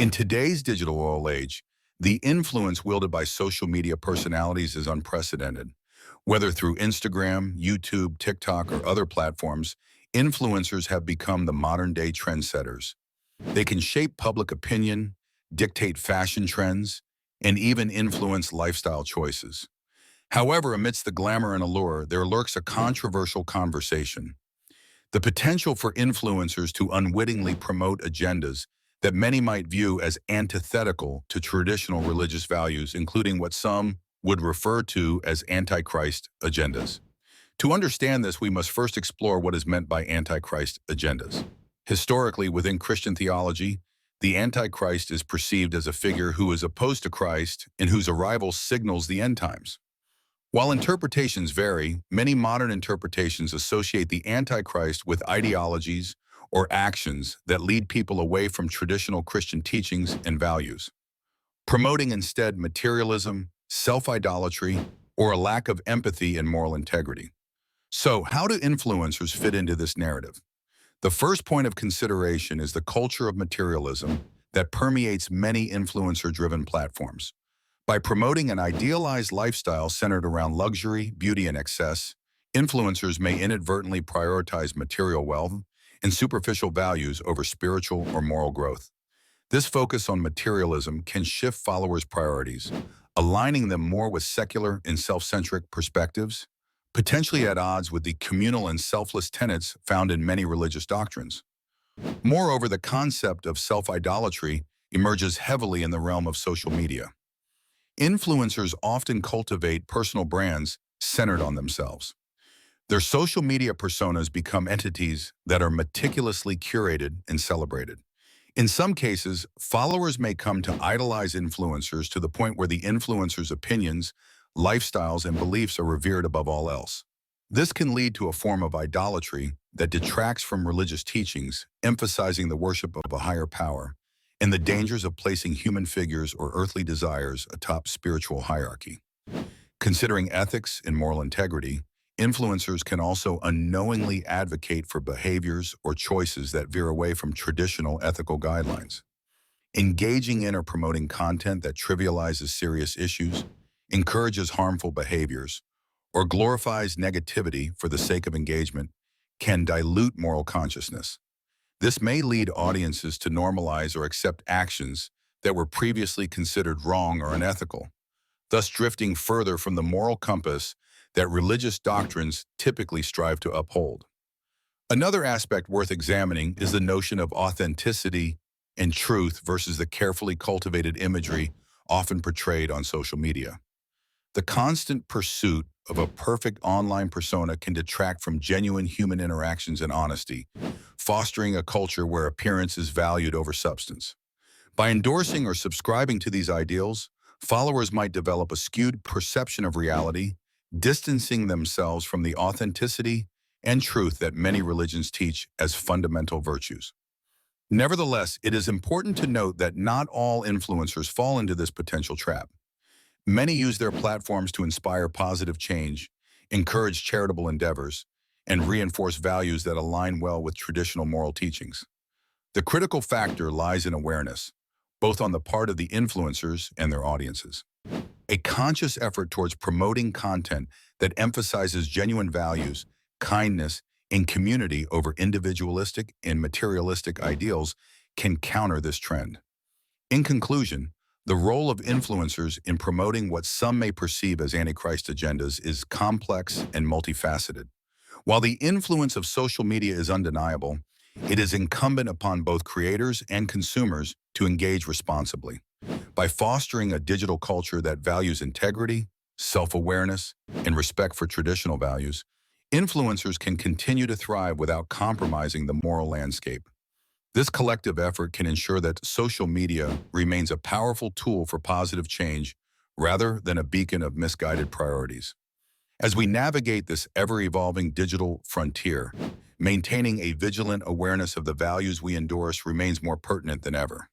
In today's digital oil age, the influence wielded by social media personalities is unprecedented. Whether through Instagram, YouTube, TikTok, or other platforms, influencers have become the modern-day trendsetters. They can shape public opinion, dictate fashion trends, and even influence lifestyle choices. However, amidst the glamour and allure, there lurks a controversial conversation. The potential for influencers to unwittingly promote agendas that many might view as antithetical to traditional religious values, including what some would refer to as Antichrist agendas. To understand this, we must first explore what is meant by Antichrist agendas. Historically, within Christian theology, the Antichrist is perceived as a figure who is opposed to Christ and whose arrival signals the end times. While interpretations vary, many modern interpretations associate the Antichrist with ideologies or actions that lead people away from traditional Christian teachings and values, promoting instead materialism, self-idolatry, or a lack of empathy and moral integrity. So, how do influencers fit into this narrative? The first point of consideration is the culture of materialism that permeates many influencer-driven platforms. By promoting an idealized lifestyle centered around luxury, beauty, and excess, influencers may inadvertently prioritize material wealth and superficial values over spiritual or moral growth. This focus on materialism can shift followers' priorities, aligning them more with secular and self-centric perspectives, potentially at odds with the communal and selfless tenets found in many religious doctrines. Moreover, the concept of self-idolatry emerges heavily in the realm of social media. Influencers often cultivate personal brands centered on themselves. Their social media personas become entities that are meticulously curated and celebrated. In some cases, followers may come to idolize influencers to the point where the influencer's opinions, lifestyles, and beliefs are revered above all else. This can lead to a form of idolatry that detracts from religious teachings, emphasizing the worship of a higher power and the dangers of placing human figures or earthly desires atop spiritual hierarchy. Considering ethics and moral integrity, influencers can also unknowingly advocate for behaviors or choices that veer away from traditional ethical guidelines. Engaging in or promoting content that trivializes serious issues, encourages harmful behaviors, or glorifies negativity for the sake of engagement can dilute moral consciousness. This may lead audiences to normalize or accept actions that were previously considered wrong or unethical, thus drifting further from the moral compass that religious doctrines typically strive to uphold. Another aspect worth examining is the notion of authenticity and truth versus the carefully cultivated imagery often portrayed on social media. The constant pursuit of a perfect online persona can detract from genuine human interactions and honesty, fostering a culture where appearance is valued over substance. By endorsing or subscribing to these ideals, followers might develop a skewed perception of reality, distancing themselves from the authenticity and truth that many religions teach as fundamental virtues. Nevertheless, it is important to note that not all influencers fall into this potential trap. Many use their platforms to inspire positive change, encourage charitable endeavors, and reinforce values that align well with traditional moral teachings. The critical factor lies in awareness, both on the part of the influencers and their audiences. A conscious effort towards promoting content that emphasizes genuine values, kindness, and community over individualistic and materialistic ideals can counter this trend. In conclusion, the role of influencers in promoting what some may perceive as Antichrist agendas is complex and multifaceted. While the influence of social media is undeniable, it is incumbent upon both creators and consumers to engage responsibly. By fostering a digital culture that values integrity, self-awareness, and respect for traditional values, influencers can continue to thrive without compromising the moral landscape. This collective effort can ensure that social media remains a powerful tool for positive change rather than a beacon of misguided priorities. As we navigate this ever-evolving digital frontier, maintaining a vigilant awareness of the values we endorse remains more pertinent than ever.